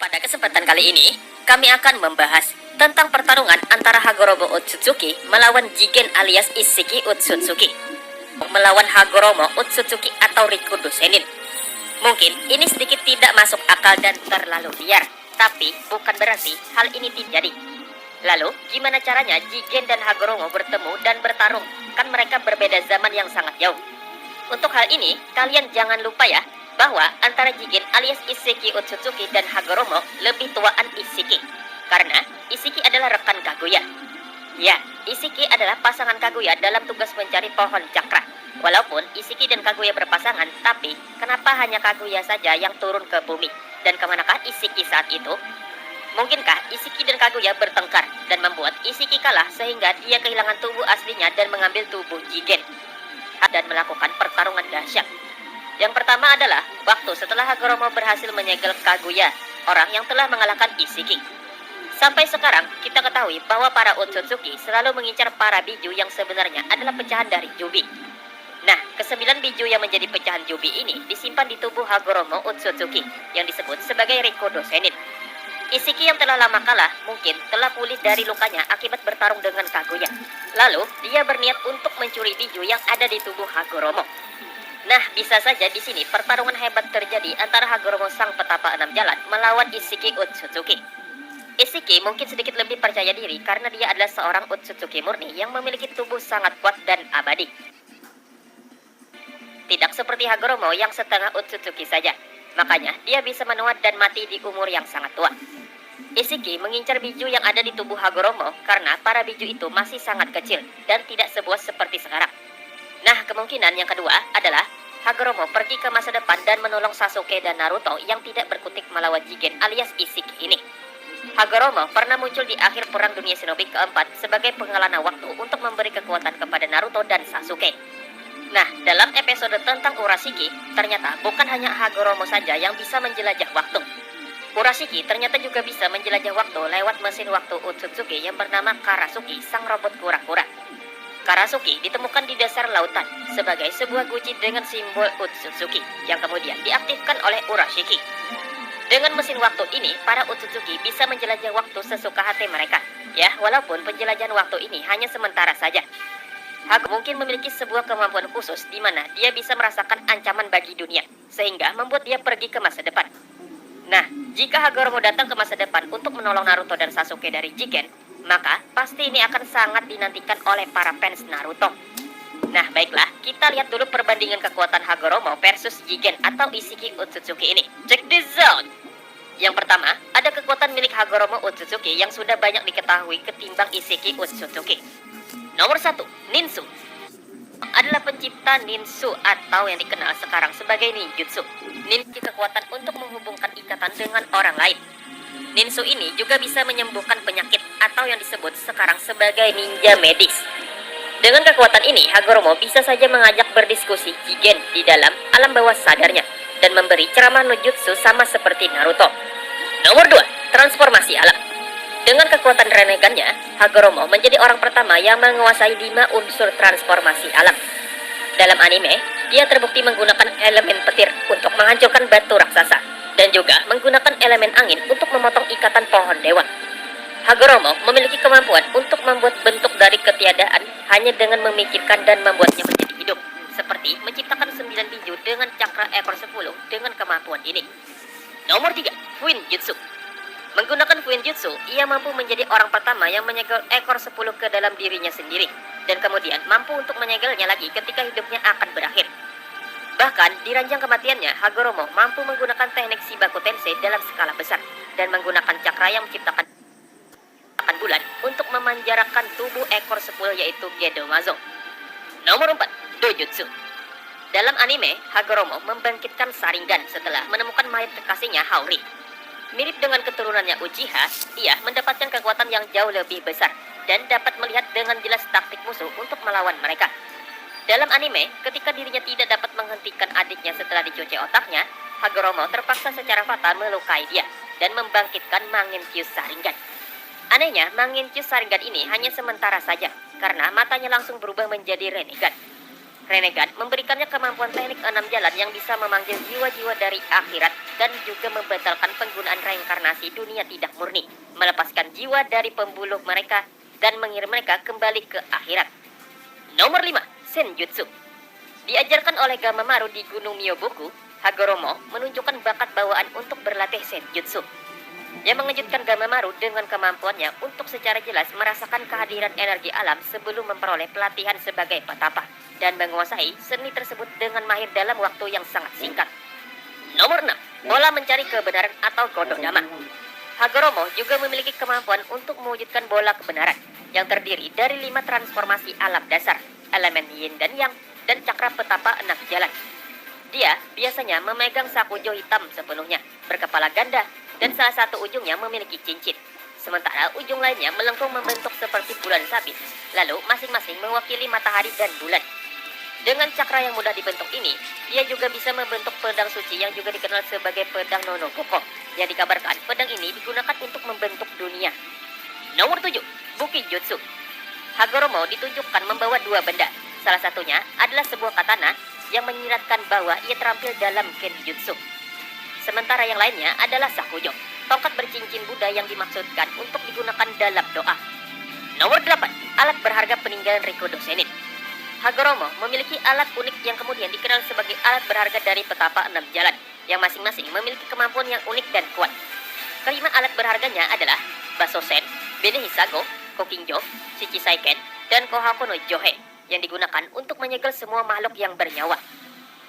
Pada kesempatan kali ini, kami akan membahas tentang pertarungan antara Hagoromo Otsutsuki melawan Jigen alias Isshiki Otsutsuki melawan Hagoromo Otsutsuki atau Rikudo Senin. Mungkin ini sedikit tidak masuk akal dan terlalu liar, tapi bukan berarti hal ini terjadi. Lalu, gimana caranya Jigen dan Hagoromo bertemu dan bertarung? Kan mereka berbeda zaman yang sangat jauh. Untuk hal ini, kalian jangan lupa ya, bahwa antara Jigen alias Isshiki Otsutsuki dan Hagoromo lebih tuaan Isshiki. Karena Isshiki adalah rekan Kaguya. Ya, Isshiki adalah pasangan Kaguya dalam tugas mencari pohon cakra. Walaupun Isshiki dan Kaguya berpasangan, tapi kenapa hanya Kaguya saja yang turun ke bumi? Dan kemanakah Isshiki saat itu? Mungkinkah Isshiki dan Kaguya bertengkar dan membuat Isshiki kalah sehingga dia kehilangan tubuh aslinya dan mengambil tubuh Jigen dan melakukan pertarungan dahsyat? Yang pertama adalah waktu setelah Hagoromo berhasil menyegel Kaguya, orang yang telah mengalahkan Isshiki. Sampai sekarang, kita ketahui bahwa para Otsutsuki selalu mengincar para biju yang sebenarnya adalah pecahan dari Jubi. Nah, ke-9 biju yang menjadi pecahan Jubi ini disimpan di tubuh Hagoromo Otsutsuki yang disebut sebagai Rikudo Senin. Isshiki yang telah lama kalah mungkin telah pulih dari lukanya akibat bertarung dengan Kaguya. Lalu, dia berniat untuk mencuri biju yang ada di tubuh Hagoromo. Nah, bisa saja di sini pertarungan hebat terjadi antara Hagoromo sang petapa 6 jalan melawan Isshiki Otsutsuki. Isshiki mungkin sedikit lebih percaya diri karena dia adalah seorang Otsutsuki murni yang memiliki tubuh sangat kuat dan abadi. Tidak seperti Hagoromo yang setengah Otsutsuki saja. Makanya dia bisa menua dan mati di umur yang sangat tua. Isshiki mengincar biju yang ada di tubuh Hagoromo karena para biju itu masih sangat kecil dan tidak sebuah seperti sekarang. Nah, kemungkinan yang kedua adalah Hagoromo pergi ke masa depan dan menolong Sasuke dan Naruto yang tidak berkutik melawan Jigen alias Isshiki ini. Hagoromo pernah muncul di akhir Perang Dunia Shinobi keempat sebagai penghalana waktu untuk memberi kekuatan kepada Naruto dan Sasuke. Nah, dalam episode tentang Urashiki, ternyata bukan hanya Hagoromo saja yang bisa menjelajah waktu. Urashiki ternyata juga bisa menjelajah waktu lewat mesin waktu Otsutsuki yang bernama Karasuki, sang robot kura-kura. Karasuki ditemukan di dasar lautan sebagai sebuah guci dengan simbol Otsutsuki yang kemudian diaktifkan oleh Urashiki. Dengan mesin waktu ini, para Otsutsuki bisa menjelajah waktu sesuka hati mereka. Ya, walaupun penjelajahan waktu ini hanya sementara saja. Hagoromo mungkin memiliki sebuah kemampuan khusus di mana dia bisa merasakan ancaman bagi dunia, sehingga membuat dia pergi ke masa depan. Nah, jika Hagoromo datang ke masa depan untuk menolong Naruto dan Sasuke dari Jigen, maka pasti ini akan sangat dinantikan oleh para fans Naruto. Nah, baiklah, kita lihat dulu perbandingan kekuatan Hagoromo versus Jigen atau Isshiki Otsutsuki ini. Check this out! Yang pertama, ada kekuatan milik Hagoromo Otsutsuki yang sudah banyak diketahui ketimbang Isshiki Otsutsuki. Nomor 1, Ninsu. Adalah pencipta ninsu atau yang dikenal sekarang sebagai ninjutsu. Ninjutsu kekuatan untuk menghubungkan ikatan dengan orang lain. Ninsu ini juga bisa menyembuhkan penyakit atau yang disebut sekarang sebagai ninja medis. Dengan kekuatan ini, Hagoromo bisa saja mengajak berdiskusi Jigen di dalam alam bawah sadarnya dan memberi ceramah no jutsu sama seperti Naruto. Nomor 2, transformasi alam. Dengan kekuatan renegannya, Hagoromo menjadi orang pertama yang menguasai 5 unsur transformasi alam. Dalam anime, dia terbukti menggunakan elemen petir untuk menghancurkan batu raksasa dan juga menggunakan elemen angin untuk memotong ikatan pohon dewa. Hagoromo memiliki kemampuan untuk membuat bentuk dari ketiadaan hanya dengan memikirkan dan membuatnya menjadi hidup, seperti menciptakan 9 biju dengan cakra ekor 10 dengan kemampuan ini. Nomor 3, Fuinjutsu. Menggunakan Fuinjutsu, ia mampu menjadi orang pertama yang menyegel ekor 10 ke dalam dirinya sendiri, dan kemudian mampu untuk menyegelnya lagi ketika hidupnya akan berakhir. Bahkan, di ranjang kematiannya, Hagoromo mampu menggunakan teknik Shibaku Tensei dalam skala besar, dan menggunakan cakra yang menciptakan bulan untuk memanjarakan tubuh ekor 10 yaitu Gedomazo. Nomor 4, Dojutsu. Dalam anime, Hagoromo membangkitkan Sharingan setelah menemukan mayat kekasihnya Haori. Mirip dengan keturunannya Uchiha, ia mendapatkan kekuatan yang jauh lebih besar dan dapat melihat dengan jelas taktik musuh untuk melawan mereka. Dalam anime, ketika dirinya tidak dapat menghentikan adiknya setelah dicuci otaknya, Hagoromo terpaksa secara fatal melukai dia dan membangkitkan Mangekyou Sharingan. Anehnya, Mangekyou Sharingan ini hanya sementara saja karena matanya langsung berubah menjadi renegan. Renegan memberikannya kemampuan teknik 6 jalan yang bisa memanggil jiwa-jiwa dari akhirat dan juga membatalkan penggunaan reinkarnasi dunia tidak murni, melepaskan jiwa dari pembuluh mereka dan mengirim mereka kembali ke akhirat. Nomor 5. Senjutsu. Diajarkan oleh Gamamaru di Gunung Myoboku, Hagoromo menunjukkan bakat bawaan untuk berlatih senjutsu. Yang mengejutkan Gamamaru dengan kemampuannya untuk secara jelas merasakan kehadiran energi alam sebelum memperoleh pelatihan sebagai petapa dan menguasai seni tersebut dengan mahir dalam waktu yang sangat singkat. Nomor 6. Bola mencari kebenaran atau Gododama. Hagoromo juga memiliki kemampuan untuk mewujudkan bola kebenaran yang terdiri dari 5 transformasi alam dasar, elemen yin dan yang, dan cakra petapa 6 jalan. Dia biasanya memegang sakujo hitam sepenuhnya, berkepala ganda, dan salah satu ujungnya memiliki cincin. Sementara ujung lainnya melengkung membentuk seperti bulan sabit, lalu masing-masing mewakili matahari dan bulan. Dengan cakra yang mudah dibentuk ini, dia juga bisa membentuk pedang suci yang juga dikenal sebagai pedang Nonogoko, yang dikabarkan pedang ini digunakan untuk membentuk dunia. Nomor 7. Bukijutsu. Hagoromo ditunjukkan membawa 2 benda. Salah satunya adalah sebuah katana yang menyiratkan bahwa ia terampil dalam kenjutsu. Sementara yang lainnya adalah sakujo, tongkat bercincin Buddha yang dimaksudkan untuk digunakan dalam doa. Nomor 8. Alat berharga peninggalan Rikudo Senin. Hagoromo memiliki alat unik yang kemudian dikenal sebagai alat berharga dari petapa 6 jalan, yang masing-masing memiliki kemampuan yang unik dan kuat. Kelima alat berharganya adalah Basosen, Bene Hisago, Kokinjo, Shichisaiken, dan Kohaku no Johe, yang digunakan untuk menyegel semua makhluk yang bernyawa.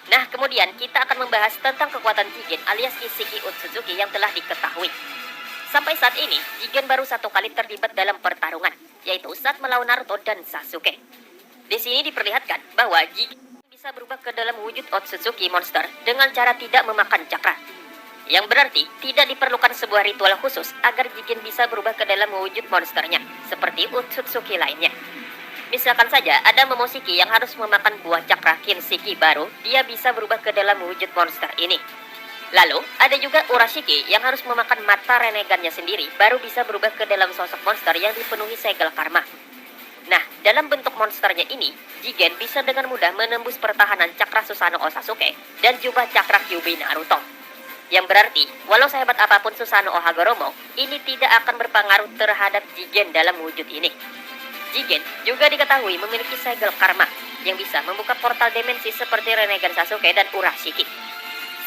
Nah, kemudian kita akan membahas tentang kekuatan Jigen alias Isshiki Otsutsuki yang telah diketahui. Sampai saat ini, Jigen baru 1 kali terlibat dalam pertarungan, yaitu saat melawan Naruto dan Sasuke. Di sini diperlihatkan bahwa Jigen bisa berubah ke dalam wujud Otsutsuki monster dengan cara tidak memakan cakra. Yang berarti tidak diperlukan sebuah ritual khusus agar Jigen bisa berubah ke dalam wujud monsternya, seperti Otsutsuki lainnya. Misalkan saja ada Momoshiki yang harus memakan buah cakra Kinshiki baru dia bisa berubah ke dalam wujud monster ini. Lalu ada juga Urashiki yang harus memakan mata renegannya sendiri baru bisa berubah ke dalam sosok monster yang dipenuhi segel karma. Nah, dalam bentuk monsternya ini, Jigen bisa dengan mudah menembus pertahanan cakra Susanoo Sasuke dan jubah cakra Kyuubi Naruto. Yang berarti, walau sehebat apapun Susanoo Hagoromo, ini tidak akan berpengaruh terhadap Jigen dalam wujud ini. Jigen juga diketahui memiliki segel karma yang bisa membuka portal dimensi seperti Renegan Sasuke dan Urashiki.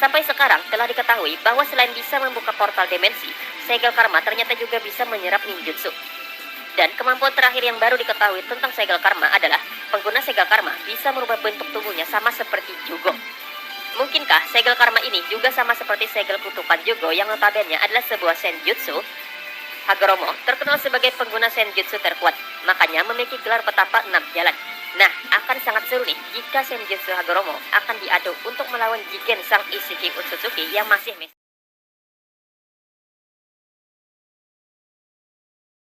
Sampai sekarang telah diketahui bahwa selain bisa membuka portal dimensi, segel karma ternyata juga bisa menyerap ninjutsu. Dan kemampuan terakhir yang baru diketahui tentang segel karma adalah pengguna segel karma bisa merubah bentuk tubuhnya sama seperti Jugo. Mungkinkah segel karma ini juga sama seperti segel kutukan Jugo yang notabene adalah sebuah senjutsu? Hagoromo terkenal sebagai pengguna senjutsu terkuat, makanya memiliki gelar petapa 6 jalan. Nah, akan sangat seru nih jika senjutsu Hagoromo akan diadu untuk melawan Jigen sang Isshiki Otsutsuki yang masih